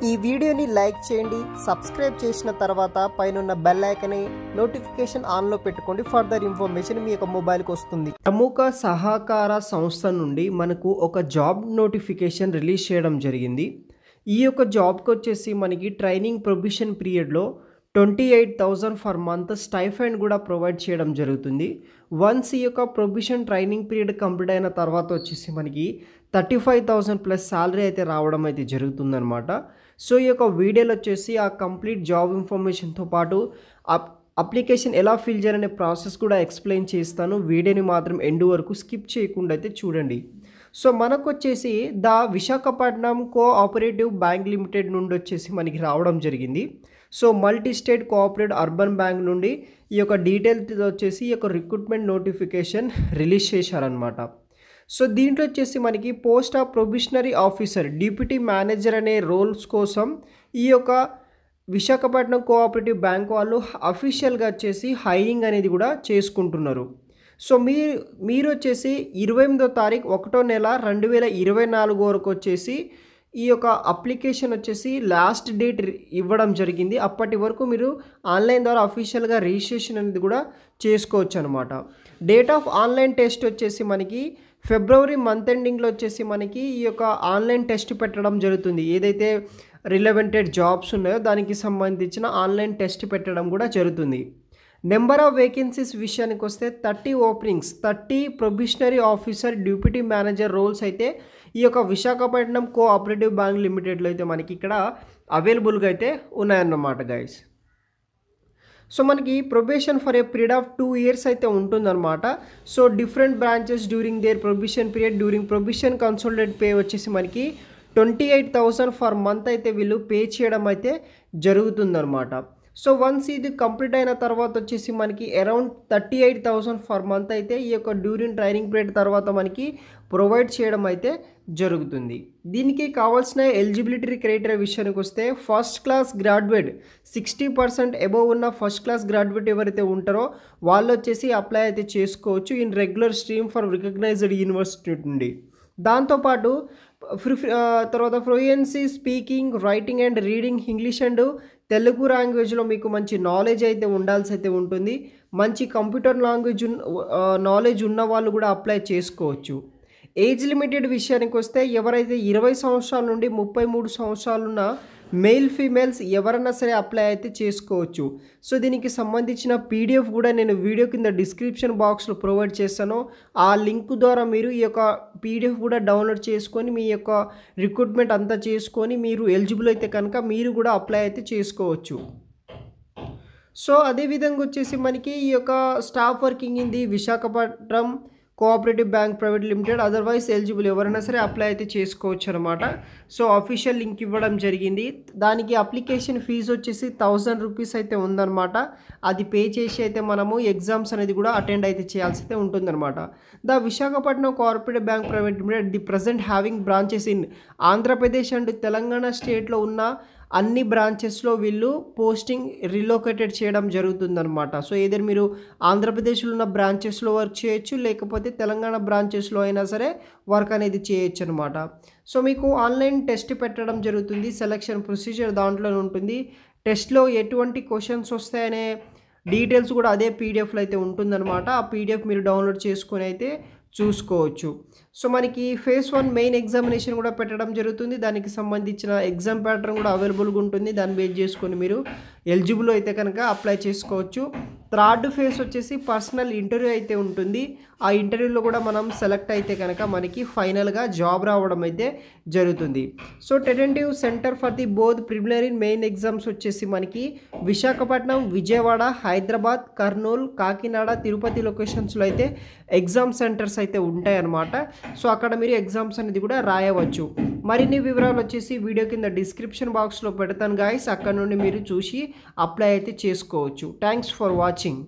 ఈ వీడియోని లైక్ చేయండి, సబ్స్క్రైబ్ చేసిన తర్వాత పైన బెల్ ఐకాన్ని నోటిఫికేషన్ ఆన్లో పెట్టుకోండి. ఫర్దర్ ఇన్ఫర్మేషన్ మీ యొక్క మొబైల్కి వస్తుంది. ప్రముఖ సహకార సంస్థ నుండి మనకు ఒక జాబ్ నోటిఫికేషన్ రిలీజ్ చేయడం జరిగింది. ఈ యొక్క జాబ్కి వచ్చేసి మనకి ట్రైనింగ్ ప్రొబేషన్ పీరియడ్లో 28,000 ఫర్ మంత్ స్టైఫండ్ కూడా ప్రొవైడ్ చేయడం జరుగుతుంది. వన్స్ ఈ యొక్క ప్రొబేషన్ ట్రైనింగ్ పీరియడ్ కంప్లీట్ అయిన తర్వాత వచ్చేసి మనకి 35,000 ప్లస్ శాలరీ అయితే రావడం అయితే జరుగుతుందన్నమాట. సో ఈ యొక్క వీడియోలో వచ్చేసి ఆ కంప్లీట్ జాబ్ ఇన్ఫర్మేషన్తో పాటు అప్లికేషన్ ఎలా ఫిల్ చేయాలనే ప్రాసెస్ కూడా ఎక్స్ప్లెయిన్ చేస్తాను. వీడియోని మాత్రం ఎండ్ వరకు స్కిప్ చేయకుండా అయితే చూడండి. సో మనకు వచ్చేసి the Visakhapatnam cooperative bank limited నుండి వచ్చేసి మనకి రావడం జరిగింది. So multi state cooperative urban bank నుండి ఈ యొక్క డీటెయిల్స్ వచ్చేసి ఈ యొక్క రిక్రూట్మెంట్ నోటిఫికేషన్ రిలీజ్ చేశారనమాట. సో దీంట్లో వచ్చేసి మనకి post of probationary officer, deputy manager అనే రోల్స్ కోసం ఈ యొక్క విశాఖపట్నం కోఆపరేటివ్ బ్యాంక్ వాళ్ళు అఫీషియల్గా వచ్చేసి హైరింగ్ అనేది కూడా చేసుకుంటున్నారు. సో మీరు వచ్చేసి 28వ తారీఖు 1వ నెల 2024 వరకు వచ్చేసి ఈ యొక్క అప్లికేషన్ వచ్చేసి లాస్ట్ డేట్ ఇవ్వడం జరిగింది. అప్పటి వరకు మీరు ఆన్లైన్ ద్వారా అఫీషియల్గా రిజిస్ట్రేషన్ అనేది కూడా చేసుకోవచ్చు అనమాట. డేట్ ఆఫ్ ఆన్లైన్ టెస్ట్ వచ్చేసి మనకి ఫిబ్రవరి మంత్ ఎండింగ్లో వచ్చేసి మనకి ఈ యొక్క ఆన్లైన్ టెస్ట్ పెట్టడం జరుగుతుంది. ఏదైతే రిలవెంటెడ్ జాబ్స్ ఉన్నాయో దానికి సంబంధించిన ఆన్లైన్ టెస్ట్ పెట్టడం కూడా జరుగుతుంది. నెంబర్ ఆఫ్ వేకెన్సీస్ విషయానికి వస్తే 30 openings, 30 probationary officer, deputy manager roles అయితే ఈ యొక్క విశాఖపట్నం కోఆపరేటివ్ బ్యాంక్ లిమిటెడ్లో అయితే మనకి ఇక్కడ అవైలబుల్గా అయితే ఉన్నాయన్నమాట గైస్. సో మనకి probation for a period of 2 years అయితే ఉంటుందన్నమాట. So different branches during their probation period, during probation consultant pay వచ్చేసి మనకి 28,000 ఫర్ మంత్ అయితే వీళ్ళు పే చేయడం అయితే జరుగుతుందన్నమాట. సో వన్స్ ఇది కంప్లీట్ అయిన తర్వాత వచ్చేసి మనకి అరౌండ్ 38,000 ఫర్ మంత్ అయితే ఈ యొక్క డ్యూరింగ్ ట్రైనింగ్ పీరియడ్ తర్వాత మనకి ప్రొవైడ్ చేయడం అయితే జరుగుతుంది. దీనికి కావాల్సిన ఎలిజిబిలిటీ క్రైటీరియా విషయానికి వస్తే ఫస్ట్ క్లాస్ గ్రాడ్యుయేట్ 60% అబోవ్ ఉన్న ఫస్ట్ క్లాస్ గ్రాడ్యుయేట్ ఎవరైతే ఉంటారో వాళ్ళు వచ్చేసి అప్లై అయితే చేసుకోవచ్చు in regular stream for recognised university నుండి. దాంతోపాటు తర్వాత fluency speaking, writing and reading English and Telugu లాంగ్వేజ్లో మీకు మంచి నాలెడ్జ్ అయితే ఉండాల్సి అయితే ఉంటుంది. మంచి కంప్యూటర్ నాలెడ్జ్ ఉన్న వాళ్ళు కూడా అప్లై చేసుకోవచ్చు. ఏజ్ లిమిటెడ్ విషయానికి వస్తే ఎవరైతే 20 సంవత్సరాల నుండి 33 సంవత్సరాలున్న మెయిల్ ఫీమేల్స్ ఎవరైనా సరే అప్లై అయితే చేసుకోవచ్చు. సో దీనికి సంబంధించిన పీడిఎఫ్ కూడా నేను వీడియో కింద డిస్క్రిప్షన్ బాక్స్లో ప్రొవైడ్ చేస్తాను. ఆ లింక్ ద్వారా మీరు ఈ యొక్క పీడిఎఫ్ కూడా డౌన్లోడ్ చేసుకొని మీ యొక్క రిక్రూట్మెంట్ అంతా చేసుకొని మీరు ఎలిజిబుల్ అయితే కనుక మీరు కూడా అప్లై అయితే చేసుకోవచ్చు. సో అదేవిధంగా వచ్చేసి మనకి ఈ యొక్క staff working in the Visakhapatnam cooperative bank private limited otherwise eligible ఎవరైనా సరే అప్లై అయితే చేసుకోవచ్చు అనమాట. సో అఫీషియల్ లింక్ ఇవ్వడం జరిగింది. దానికి అప్లికేషన్ ఫీజు వచ్చేసి 1000 రూపీస్ అయితే ఉందన్నమాట. అది పే చేసి అయితే మనము ఎగ్జామ్స్ అనేది కూడా అటెండ్ అయితే చేయాల్సి అయితే ఉంటుందన్నమాట. The Visakhapatnam cooperative bank private limited the present having branches in Andhra Pradesh and Telangana స్టేట్లో ఉన్న అన్ని బ్రాంచెస్లో వీళ్ళు పోస్టింగ్ రిలోకేటెడ్ చేయడం జరుగుతుందన్నమాట. సో ఏదైనా మీరు ఆంధ్రప్రదేశ్లో ఉన్న బ్రాంచెస్లో వర్క్ చేయొచ్చు, లేకపోతే తెలంగాణ బ్రాంచెస్లో అయినా సరే వర్క్ అనేది చేయొచ్చు అనమాట. సో మీకు ఆన్లైన్ టెస్ట్ పెట్టడం జరుగుతుంది. సెలక్షన్ ప్రొసీజర్ దాంట్లోనే ఉంటుంది. టెస్ట్లో ఎటువంటి క్వశ్చన్స్ వస్తాయనే డీటెయిల్స్ కూడా అదే పీడిఎఫ్లో అయితే ఉంటుందన్నమాట. ఆ పీడిఎఫ్ మీరు డౌన్లోడ్ చేసుకొని అయితే చూసుకోవచ్చు. సో మనకి ఫేజ్ 1 మెయిన్ ఎగ్జామినేషన్ కూడా పెట్టడం జరుగుతుంది. దానికి సంబంధించిన ఎగ్జామ్ ప్యాటర్న్ కూడా అవైలబుల్గా ఉంటుంది. దాన్ని బేస్ చేసుకొని మీరు ఎలిజిబుల్ అయితే కనుక అప్లై చేసుకోవచ్చు. థర్డ్ ఫేజ్ వచ్చేసి పర్సనల్ ఇంటర్వ్యూ అయితే ఉంటుంది. ఆ ఇంటర్వ్యూలో కూడా మనం సెలెక్ట్ అయితే కనుక మనకి ఫైనల్గా జాబ్ రావడం అయితే జరుగుతుంది. So tentative centre for the both preliminary main exams వచ్చేసి మనకి విశాఖపట్నం, విజయవాడ, హైదరాబాద్, కర్నూలు, కాకినాడ, తిరుపతి లొకేషన్స్లో అయితే ఎగ్జామ్ సెంటర్స్ అయితే ఉంటాయి అన్నమాట. సో అక్కడ మీరు ఎగ్జామ్స్ అనేది కూడా రాయవచ్చు. మరిన్ని వివరాలు వచ్చేసి వీడియో కింద డిస్క్రిప్షన్ బాక్స్లో పెడతాను గాయస్. అక్కడ నుండి మీరు చూసి అప్లై అయితే చేసుకోవచ్చు. Thanks for watching.